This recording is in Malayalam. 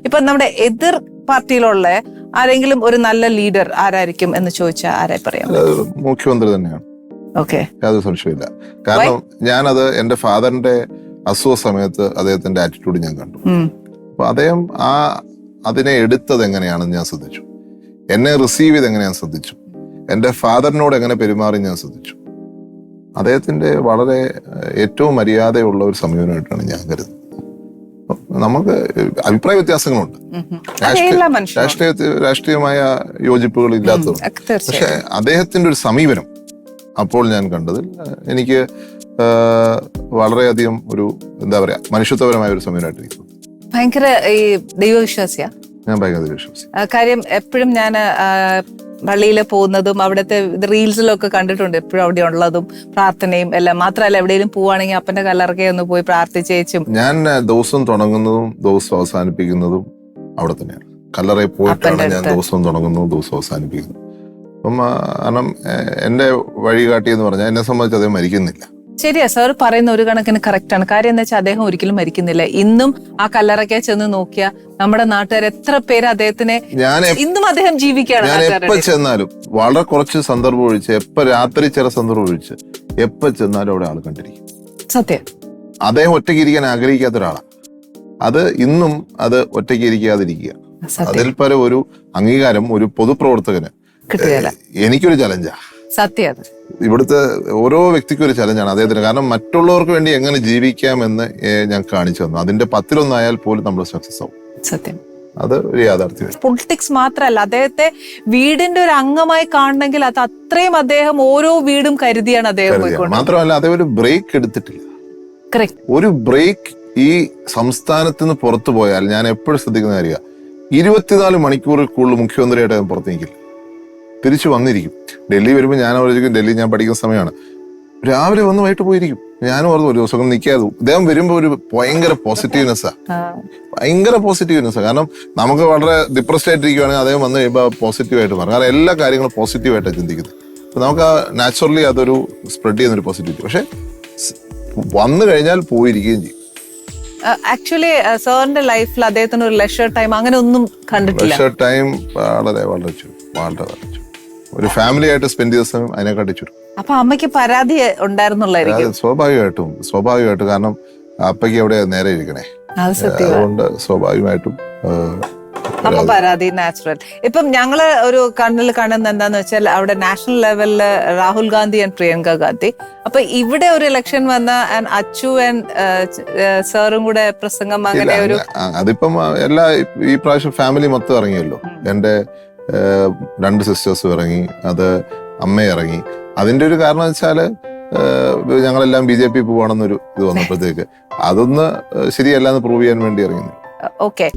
ഇപ്പൊ നമ്മുടെ എതിർ പാർട്ടിയിലുള്ള ആരെങ്കിലും ഒരു നല്ല ലീഡർ ആരായിരിക്കും എന്ന് ചോദിച്ചാൽ ആരായി പറയാം? മുഖ്യമന്ത്രി തന്നെയാണ്. ഓക്കെ, യാതൊരു സംശയമില്ല. കാരണം ഞാനത് എന്റെ ഫാദറിന്റെ അസുഖ സമയത്ത് അദ്ദേഹത്തിന്റെ ആറ്റിറ്റ്യൂഡ് ഞാൻ കണ്ടു. അപ്പൊ അദ്ദേഹം അതിനെ എടുത്തത് എങ്ങനെയാണെന്ന് ഞാൻ ശ്രദ്ധിച്ചു. എന്നെ റിസീവ് ചെയ്ത് എങ്ങനെ ഞാൻ ശ്രദ്ധിച്ചു. എന്റെ ഫാദറിനോട് എങ്ങനെ പെരുമാറി ഞാൻ ശ്രദ്ധിച്ചു. അദ്ദേഹത്തിന്റെ വളരെ ഏറ്റവും മര്യാദയുള്ള ഒരു സമീപനമായിട്ടാണ് ഞാൻ കരുതുന്നത്. നമുക്ക് അഭിപ്രായ വ്യത്യാസങ്ങളുണ്ട്, രാഷ്ട്രീയമായ യോജിപ്പുകൾ ഇല്ലാത്തതുണ്ട്. പക്ഷെ അദ്ദേഹത്തിന്റെ ഒരു സമീപനം അപ്പോൾ ഞാൻ കണ്ടതിൽ എനിക്ക് വളരെയധികം ഒരു എന്താ പറയാ മനുഷ്യത്വപരമായ ഒരു സമീപനമായിട്ടിരിക്കുന്നു. ഭയങ്കര ഈ ദൈവവിശ്വാസിയാ ഞാൻ ഭയങ്കര ദൈവവിശ്വാസി. കാര്യം എപ്പോഴും ഞാൻ പള്ളിയിൽ പോകുന്നതും അവിടുത്തെ റീൽസിലൊക്കെ കണ്ടിട്ടുണ്ട്, എപ്പോഴും അവിടെ ഉള്ളതും പ്രാർത്ഥനയും എല്ലാം. മാത്രമല്ല എവിടെയെങ്കിലും പോവാണെങ്കിൽ അപ്പന്റെ കല്ലറക്കെ ഒന്ന് പോയി പ്രാർത്ഥിച്ചേച്ചും. ഞാൻ ദിവസം തുടങ്ങുന്നതും ദിവസം അവസാനിപ്പിക്കുന്നതും അവിടെ തന്നെയാണ്. കല്ലറയിൽ പോയിട്ടാണ് ഞാൻ ദിവസം തുടങ്ങുന്നതും ദിവസം അവസാനിപ്പിക്കുന്നത്. അപ്പം കാരണം എന്റെ വഴികാട്ടി എന്ന് പറഞ്ഞാൽ എന്നെ സംബന്ധിച്ച് അദ്ദേഹം മരിക്കുന്നില്ല. ശരിയാ, സാർ പറയുന്ന ഒരു കണക്കിന് കറക്റ്റ് ആണ്. കാര്യം എന്താ വെച്ചാൽ അദ്ദേഹം ഒരിക്കലും മരിക്കുന്നില്ല. ഇന്നും ആ കല്ലറയ്ക്ക് ചെന്ന് നോക്കിയാ നമ്മുടെ നാട്ടുകാർ എത്ര പേര് അദ്ദേഹത്തിനെ ഇന്നും അദ്ദേഹം ജീവിക്കുകയാണ്. ഞാൻ എപ്പോ ചെന്നാലും വളരെ കുറച്ച് സന്ദർഭം ഒഴിച്ച്, എപ്പോ രാത്രി ചില സന്ദർഭം ഒഴിച്ച് എപ്പോ ചെന്നാലും അവിടെ ആൾ കണ്ടിരിക്കും. സത്യം. അദ്ദേഹം ഒറ്റയ്ക്ക് ഇരിക്കാൻ ആഗ്രഹിക്കാത്ത ഒരാളാണ്. അത് ഇന്നും അത് ഒറ്റയ്ക്ക് ഇരിക്കാതിരിക്കുക. അതിൽ പല ഒരു അംഗീകാരം ഒരു പൊതുപ്രവർത്തകന് എനിക്കൊരു ചലഞ്ചാ. സത്യം. ഇവിടുത്തെ ഓരോ വ്യക്തിക്കും ഒരു ചലഞ്ചാണ് അദ്ദേഹത്തിന്. കാരണം മറ്റുള്ളവർക്ക് വേണ്ടി എങ്ങനെ ജീവിക്കാമെന്ന് ഞാൻ കാണിച്ചു തന്നു. അതിന്റെ 10-1 പോലും നമ്മൾ സക്സസ് ആവും. സത്യം. അത് ഒരു യാഥാർത്ഥ്യമാണ്. പൊളിറ്റിക്സ് മാത്രമല്ല, അദ്ദേഹത്തെ വീടിന്റെ ഒരു അംഗമായി കാണണമെങ്കിൽ അത് അത്രയും അദ്ദേഹം ഓരോ വീടും കരുതിയാണ് അദ്ദേഹം. മാത്രമല്ല അദ്ദേഹം ഒരു ബ്രേക്ക് എടുത്തിട്ടില്ല. ഒരു ബ്രേക്ക് ഈ സംസ്ഥാനത്ത് നിന്ന് പുറത്തു പോയാൽ ഞാൻ എപ്പോഴും ശ്രദ്ധിക്കുന്ന കാര്യം 24 മണിക്കൂറിൽ കൂടുതൽ മുഖ്യമന്ത്രിയായിട്ട് അദ്ദേഹം പുറത്തു നിൽക്കില്ല. തിരിച്ചു വന്നിരിക്കും. ഡൽഹി വരുമ്പോൾ ഞാൻ ആലോചിക്കും, ഡൽഹി ഞാൻ പഠിക്കുന്ന സമയമാണ്, രാവിലെ വന്ന് വൈകിട്ട് പോയിരിക്കും. ഞാനും ഓർത്ത് ഒരു ദിവസം നിൽക്കാതെ. ഇദ്ദേഹം വരുമ്പോൾ ഒരു ഭയങ്കര പോസിറ്റീവ്നെസ്സാ. കാരണം നമുക്ക് വളരെ ഡിപ്രസ്ഡ് ആയിട്ടിരിക്കുകയാണെങ്കിൽ അദ്ദേഹം വന്ന് കഴിയുമ്പോൾ പോസിറ്റീവായിട്ട് മാറും. കാരണം എല്ലാ കാര്യങ്ങളും പോസിറ്റീവായിട്ടാണ് ചിന്തിക്കുന്നത്. അപ്പൊ നമുക്ക് നാച്ചുറലി അതൊരു സ്പ്രെഡ് ചെയ്യുന്നൊരു പോസിറ്റിവിറ്റി. പക്ഷെ വന്നു കഴിഞ്ഞാൽ പോയിരിക്കുകയും ചെയ്യും. ആക്ച്വലി സാറിന്റെ ലൈഫിൽ അദ്ദേഹത്തിന് ഒരു ലെഷർ ടൈം അങ്ങനെ ഒന്നും കണ്ടിട്ടില്ല. ലെഷർ ടൈം വളരെ ഒരു ഫാമിലി ആയിട്ട് സ്പെൻഡ് ചെയ്ത സമയം അതിനെക്കാട്ടി ചുരുക്കും. അപ്പൊ അമ്മയ്ക്ക് പരാതി ഉണ്ടായിരുന്നുള്ളായിരിക്കും. സ്വാഭാവികമായിട്ടും കാരണം അപ്പയ്ക്ക് എവിടെ നേരെ ഇരിക്കണേ, അതുകൊണ്ട് സ്വാഭാവികമായിട്ടും അമ്മ പരാതി നാച്ചുറൽ. ഇപ്പം ഞങ്ങള് ഒരു കണ്ണിൽ കാണുന്ന എന്താന്ന് വെച്ചാൽ അവിടെ നാഷണൽ ലെവലില് രാഹുൽ ഗാന്ധി ആൻഡ് പ്രിയങ്ക ഗാന്ധി. അപ്പൊ ഇവിടെ ഒരു ഇലക്ഷൻ വന്ന അച്ചു ആൻഡ് സാറും കൂടെ പ്രസംഗം അങ്ങനെ ഒരു അതിപ്പം ഈ പ്രാവശ്യം ഫാമിലി മൊത്തം ഇറങ്ങിയല്ലോ. എന്റെ 2 സിസ്റ്റേഴ്സും ഇറങ്ങി, അത് അമ്മ ഇറങ്ങി. അതിന്റെ ഒരു കാരണം വെച്ചാല് ഞങ്ങളെല്ലാം BJP പോവാണെന്നൊരു ഇത് വന്നപ്പോഴത്തേക്ക് അതൊന്ന് ശരിയല്ല എന്ന് പ്രൂവ് ചെയ്യാൻ വേണ്ടി ഇറങ്ങി. ഓക്കെ.